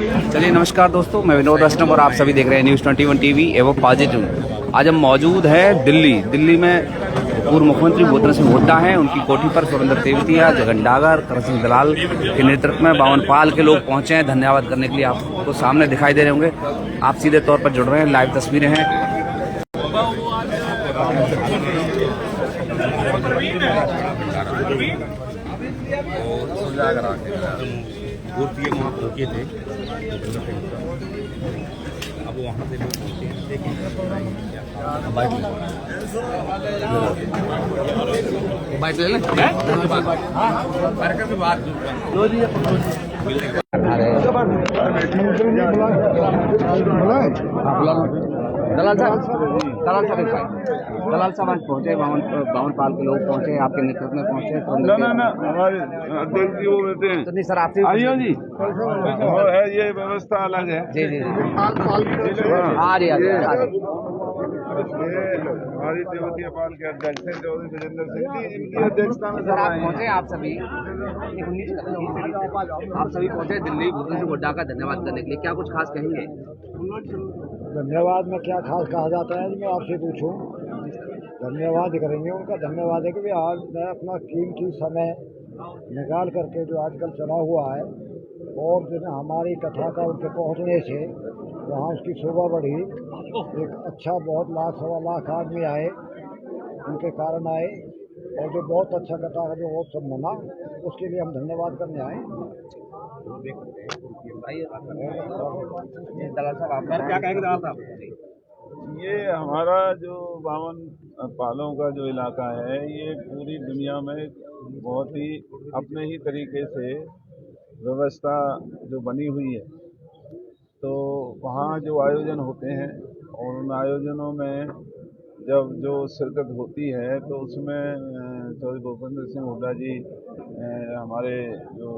चलिए नमस्कार दोस्तों, मैं विनोद वैष्णव और आप सभी देख रहे हैं न्यूज़ 21 टीवी एवं पॉजिटिव। आज हम मौजूद हैं दिल्ली में पूर्व मुख्यमंत्री भूपेंद्र सिंह हुड्डा हैं। उनकी कोठी पर सुरेंद्र तेवतिया, जगन डागर, करण सिंह दलाल के नेतृत्व में बावन पाल के लोग पहुंचे हैं धन्यवाद करने के लिए। आपको सामने दिखाई दे रहे होंगे, आप सीधे तौर पर जुड़ रहे हैं, लाइव तस्वीरें हैं। रुके थे अब वहाँ से लोग पहुँचे लेकिन बाइट ले लें दलाल साहब आज पहुँचे, बावन पाल के लोग पहुँचे, आपके नेतृत्व में पहुँचे। ना हमारे अध्यक्ष जी वो रहते हैं। तो नहीं सर, आपसे आइए जी, वो है ये व्यवस्था अलग है। जी आ रही हमारी तेवतिया पाल के अध्यक्ष हैं चौधरी गजेंद्र सिंह जी, इनकी अध्यक्षता में सर आप पहुँचे, आप सभी पहुँचे दिल्ली भूपेंद्र सिंह हुड्डा का धन्यवाद करने के लिए, क्या कुछ खास कहेंगे? धन्यवाद में क्या खास कहा जाता है, मैं आपसे पूछूं। धन्यवाद करेंगे उनका। धन्यवाद है कि आज मैं अपना कीमती समय निकाल करके जो आजकल चला हुआ है और जो हमारी कथा का उनके पहुंचने से वहाँ उसकी शोभा बढ़ी। एक अच्छा बहुत लाख सवा लाख आदमी आए, उनके कारण आए, और जो बहुत अच्छा कथा का जो बहुत सब मना, उसके लिए हम धन्यवाद करने आए। दलाल साहब आप क्या कहेंगे? दलाल साहब, ये हमारा जो बावन पालों का जो इलाका है, ये पूरी दुनिया में बहुत ही अपने ही तरीके से व्यवस्था जो बनी हुई है। तो वहाँ जो आयोजन होते हैं और उन आयोजनों में जब जो शिरकत होती है तो उसमें चौधरी भूपेंद्र सिंह हुड्डा जी हमारे जो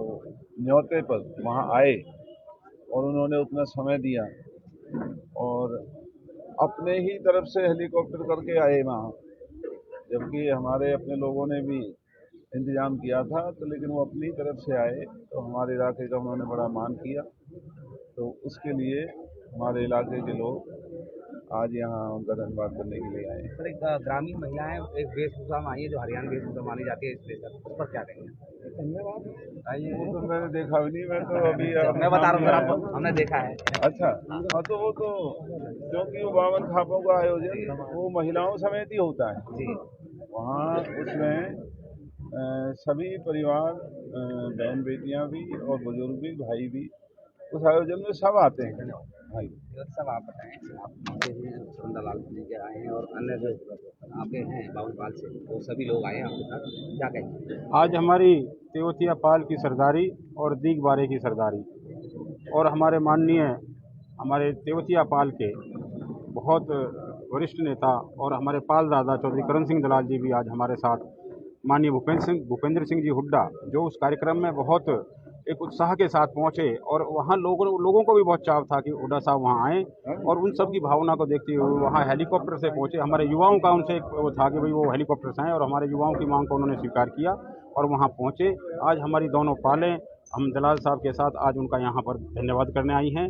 न्योते पर वहाँ आए और उन्होंने उतना समय दिया और अपने ही तरफ से हेलीकॉप्टर करके आए वहाँ, जबकि हमारे अपने लोगों ने भी इंतजाम किया था। तो लेकिन वो अपनी तरफ से आए तो हमारे इलाके का उन्होंने बड़ा मान किया। तो उसके लिए हमारे इलाके के लोग आज यहाँ उनका धन्यवाद करने के लिए आए। सर एक ग्रामीण महिलाएं एक वेशभूषा में आई है जो हरियाणा वेशभूषा मानी जाती है, इसलिए सर उस पर क्या कहेंगे? धन्यवाद। वो तो मैंने देखा भी नहीं, मैं तो अभी मैं बता रहा हूँ सर, आपको हमने देखा है। अच्छा हाँ, तो वो तो क्योंकि वो बावन खापों का आयोजन वो महिलाओं समेत ही होता है जी, वहाँ, उसमें सभी परिवार बहन बेटियां भी और बुजुर्ग भी, भाई भी उस आयोजन में सब आते हैं भाई। सब आप बताएं, आप सुंदरलाल जी के आए हैं और अन्य जो आपके हैं बावन पाल से, वो सभी लोग आए हैं आपके साथ, क्या कहेंगे? आज हमारी तेवतिया पाल की सरदारी और दीगबारे की सरदारी और हमारे माननीय हमारे तेवतिया पाल के बहुत वरिष्ठ नेता और हमारे पाल दादा चौधरी करण सिंह दलाल जी भी आज हमारे साथ, माननीय भूपेंद्र सिंह जी हुड्डा जो उस कार्यक्रम में बहुत एक उत्साह के साथ पहुंचे और वहां लोगों को भी बहुत चाव था कि हुड्डा साहब वहां आएँ, और उन सब की भावना को देखते हुए वहां हेलीकॉप्टर से पहुंचे। हमारे युवाओं का उनसे एक वो था कि भाई वो हेलीकॉप्टर से आएँ, और हमारे युवाओं की मांग को उन्होंने स्वीकार किया और वहाँ पहुँचे। आज हमारी दोनों पालें हम दलाल साहब के साथ आज उनका यहाँ पर धन्यवाद करने आई हैं।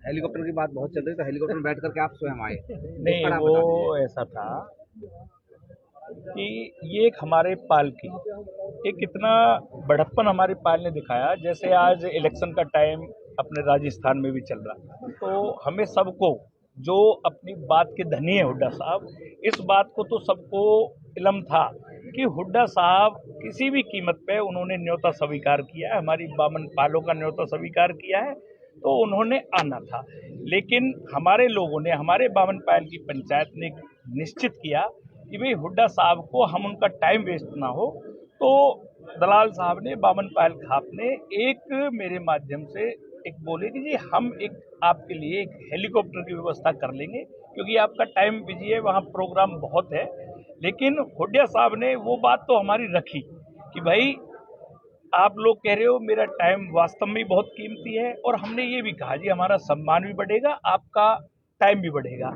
हेलीकॉप्टर की बात बहुत चल रही है, तो हेलीकॉप्टर में बैठ करके आप स्वयं आए? नहीं, वो ऐसा था कि ये एक हमारे पाल की एक इतना बड़प्पन हमारे पाल ने दिखाया। जैसे आज इलेक्शन का टाइम अपने राजस्थान में भी चल रहा, तो हमें सबको जो अपनी बात के धनी है हुड्डा साहब, इस बात को तो सबको इल्म था कि हुड्डा साहब किसी भी कीमत पे उन्होंने न्योता स्वीकार किया है, हमारी बावन पालों का न्योता स्वीकार किया है, तो उन्होंने आना था। लेकिन हमारे लोगों ने, हमारे बावन पाल की पंचायत ने निश्चित किया कि भाई हुड्डा साहब को हम उनका टाइम वेस्ट ना हो, तो दलाल साहब ने, बावन पाल खाप ने एक मेरे माध्यम से एक बोले कि जी हम एक आपके लिए एक हेलीकॉप्टर की व्यवस्था कर लेंगे, क्योंकि आपका टाइम बिजी है, वहाँ प्रोग्राम बहुत है। लेकिन हुड्डा साहब ने वो बात तो हमारी रखी कि भाई आप लोग कह रहे हो मेरा टाइम वास्तव में बहुत कीमती है, और हमने ये भी कहा जी हमारा सम्मान भी बढ़ेगा, आपका टाइम भी बढ़ेगा।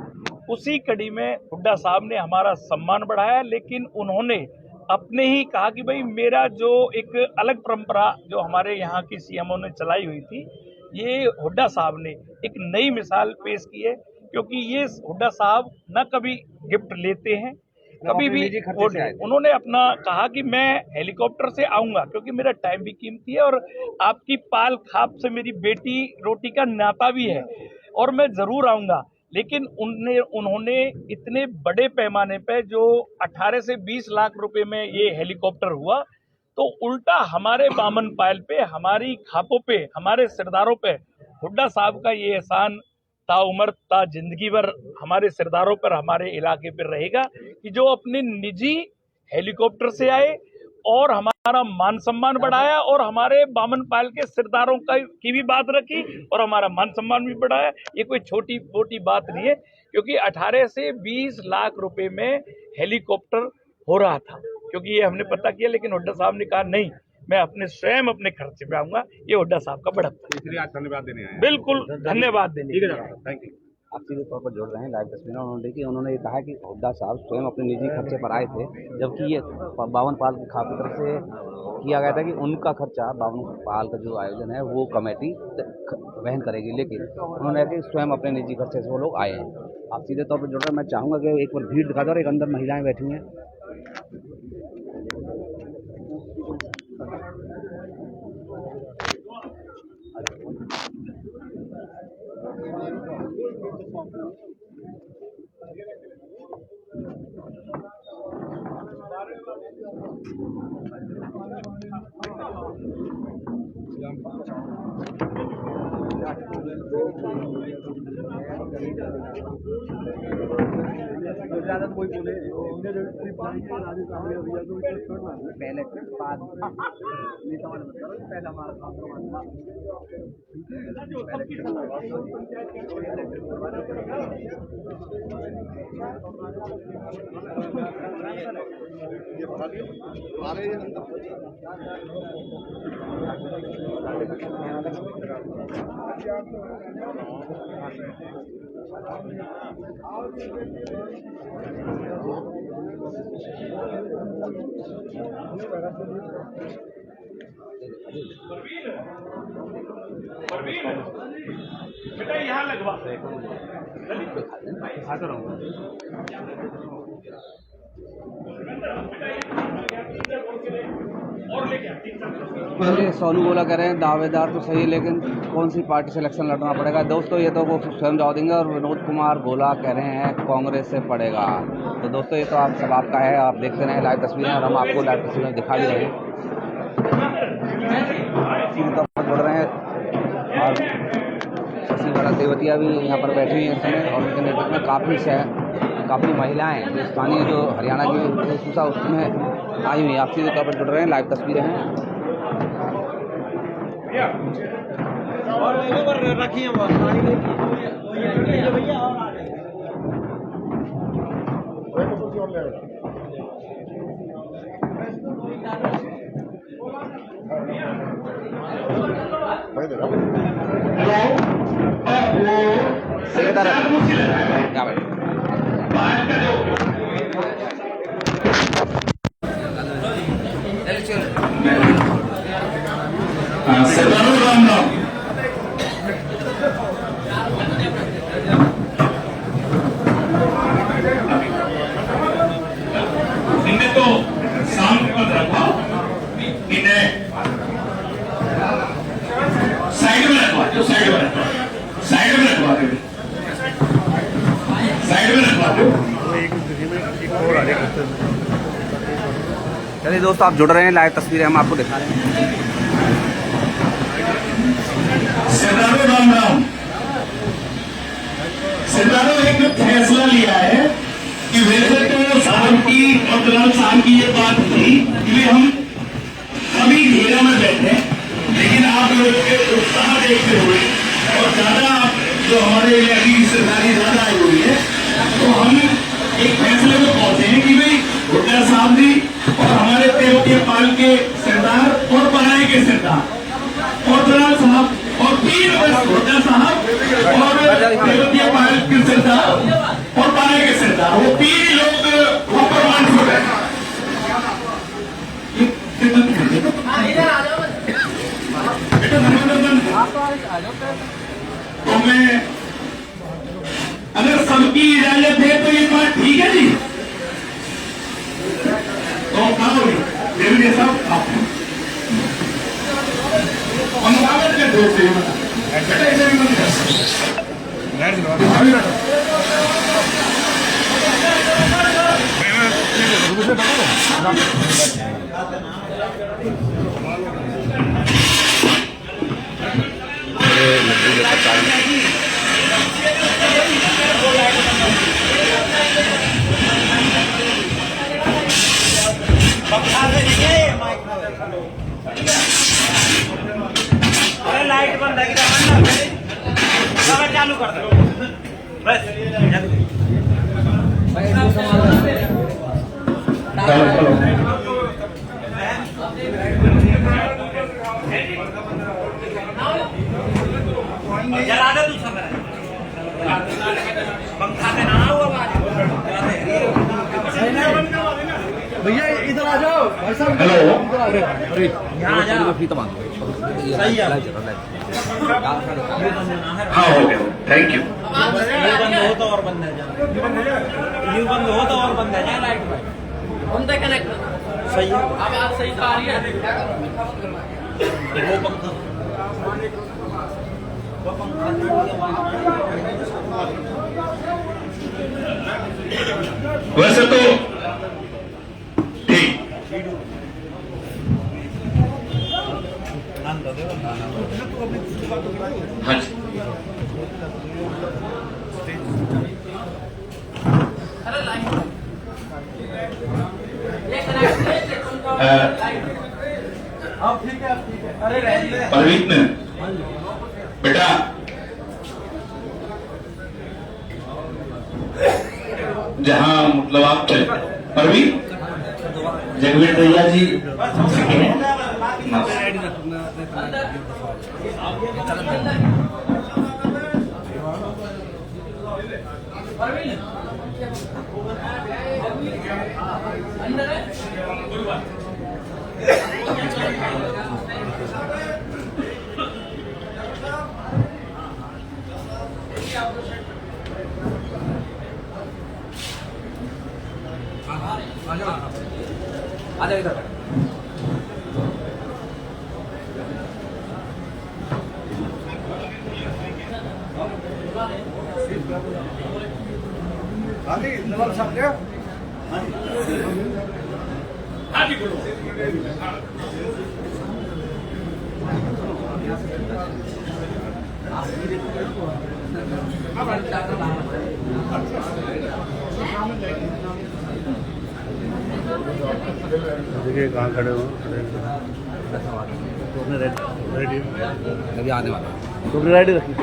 उसी कड़ी में हुड्डा साहब ने हमारा सम्मान बढ़ाया, लेकिन उन्होंने अपने ही कहा कि भाई मेरा जो एक अलग परंपरा जो हमारे यहाँ की सीएमओ ने चलाई हुई थी, ये हुड्डा साहब ने एक नई मिसाल पेश की है, क्योंकि ये हुड्डा साहब न कभी गिफ्ट लेते हैं, कभी भी उन्होंने अपना कहा कि मैं हेलीकॉप्टर से आऊंगा क्योंकि मेरा टाइम भी कीमती है और आपकी पाल खाप से मेरी बेटी रोटी का नाता भी है और मैं जरूर आऊंगा। लेकिन उन्होंने इतने बड़े पैमाने पे जो 18 से 20 लाख रुपए में ये हेलीकॉप्टर हुआ, तो उल्टा हमारे बामन पायल पे, हमारी खापों पे, हमारे सरदारों पे हुड्डा साहब का ये एहसान ताउमर ता जिंदगी भर हमारे सरदारों पर, हमारे इलाके पर रहेगा कि जो अपने निजी हेलीकॉप्टर से आए और हमारा मान सम्मान बढ़ाया और हमारे बामन पायल के सरदारों की भी बात रखी और हमारा मान सम्मान भी बढ़ाया। ये कोई छोटी मोटी बात नहीं है, क्योंकि 18 से 20 लाख रुपए में हेलीकॉप्टर हो रहा था, क्योंकि ये हमने पता किया। लेकिन हुड्डा साहब ने कहा नहीं, मैं अपने स्वयं अपने खर्चे पे आऊंगा। ये हुड्डा साहब का बड़प्पन, इसलिए आज धन्यवाद देने आए। बिल्कुल धन्यवाद देने। Thank you. आप सीधे तौर पर जुड़ रहे हैं लाइव तस्वीरें। उन्होंने देखी, उन्होंने ये कहा कि हुड्डा साहब स्वयं अपने निजी खर्चे पर आए थे, जबकि ये बावन पाल की खाप की तरफ से किया गया था कि उनका खर्चा, बावन पाल का जो आयोजन है वो कमेटी वहन करेगी। लेकिन उन्होंने कहा कि स्वयं अपने निजी खर्चे से वो लोग आए हैं। आप सीधे तौर पर जुड़ रहे हैं। मैं चाहूँगा कि एक बार भीड़ दिखा दो और एक अंदर महिलाएं बैठी हैं। कोई बोले पहले बाद पहला बेटा यहाँ लगवा सोनू बोला कह रहे हैं दावेदार तो सही है, लेकिन कौन सी पार्टी से इलेक्शन लड़ना पड़ेगा। दोस्तों ये तो वो स्वयं जवाब देंगे। और विनोद कुमार गोला कह रहे हैं कांग्रेस से पड़ेगा। तो दोस्तों ये तो आप सब आपका है, आप देखते रहें लाइव तस्वीरें और हम आपको लाइव तस्वीरें दिखा भी रहे हैं। सीधे तौर पर जुड़ रहे हैं और शशिकला तेवतिया भी यहाँ पर बैठी हुई हैं इस समय और उनके नेतृत्व में काफ़ी महिलाएं जो स्थानीय जो हरियाणा की वेशभूषा उसमें आई हुई। आप सीधे तौर पर जुड़ रहे हैं, लाइव तस्वीरें हैं। इनमें तो सामने मत रखवा, इन्हें साइड में रखवा, जो साइड में रखवा, साइड में रखवा दो, साइड में रखवा दो। चलिए दोस्तों आप जुड़ रहे हैं, लाइव तस्वीरें हम आपको दिखा रहे हैं। सरदारों राम राम। सरदारों एक फैसला लिया है कि वैसे तो साहब की और दलाल साहब की ये बात थी कि हम अभी घेरा में बैठे, लेकिन आप लोगों के उत्साह देखते हुए और ज्यादा जो हमारे इलाके की सरकारी ज्यादा आई हुई है, तो हम एक फैसले में पहुंचे हैं कि भाई हुड्डा साहब जी और हमारे तेवतिया पाल के सरदार और बनाए के सरदार और दलाल साहब और 3 हुड्डा साहब और तेवतिया पाल के सरदार और बनाए के सरदार, वो 3 लोग ऊपर मान हो गए। तो मैं अगर सबकी इजाजत है तो ये बात ठीक है जी। तो आओ देविए सब अनुवाद के दो से ऐसे भी बंद कर लाइट बंद है चालू कर दो बस। जला दे तू सब पंखा से ना भैया इधर आ जाओ भाई साहब। हेलो यहाँ जाओ सही है। हाँ हो गया थैंक यू। बंद हो तो और बंद है यू बंद हो तो और बंद है जाए लाइट बंद है कनेक्ट सही है। अब आप सही आ रही है वो पंखा वैसे तो ठीक हाँ जी। परवीन बेटा जहाँ मतलब आप परवीन जगवीर भैया जी आजा इधर। देखिए कहाँ खड़े हो अभी आने वाला रेडी रखिए।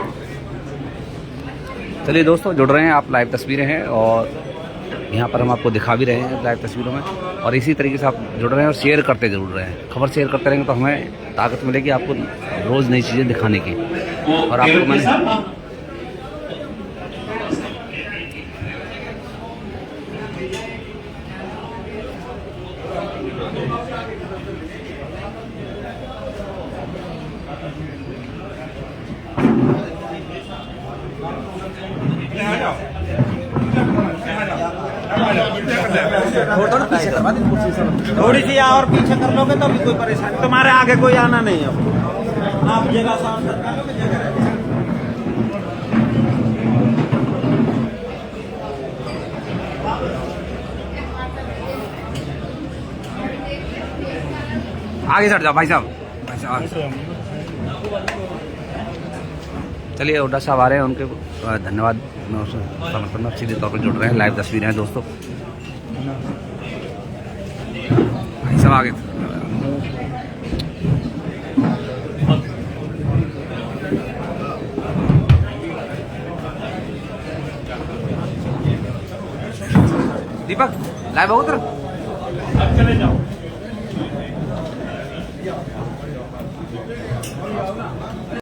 चलिए दोस्तों जुड़ रहे हैं आप। लाइव तस्वीरें हैं और यहाँ पर हम आपको दिखा भी रहे हैं लाइव तस्वीरों में, और इसी तरीके से आप जुड़ रहे हैं और शेयर करते जरूर रहे हैं। खबर शेयर करते रहेंगे तो हमें ताकत मिलेगी आपको रोज़ नई चीज़ें दिखाने की। और आपको मैंने थोड़ी सी और पीछे कर लोगे तो भी कोई परेशानी, तुम्हारे आगे कोई आना नहीं है। आप जगह साफ कर लोगे जगह आगे चढ़ जाओ भाई साहब। चलिए हुड्डा साहब आ रहे हैं, उनके धन्यवाद समर्थन में सीधे तौर पर जुड़ रहे हैं। लाइव तस्वीरें हैं दोस्तों। भाई साहब आगे दीपक लाइव हो उधर। अब चले जाओ।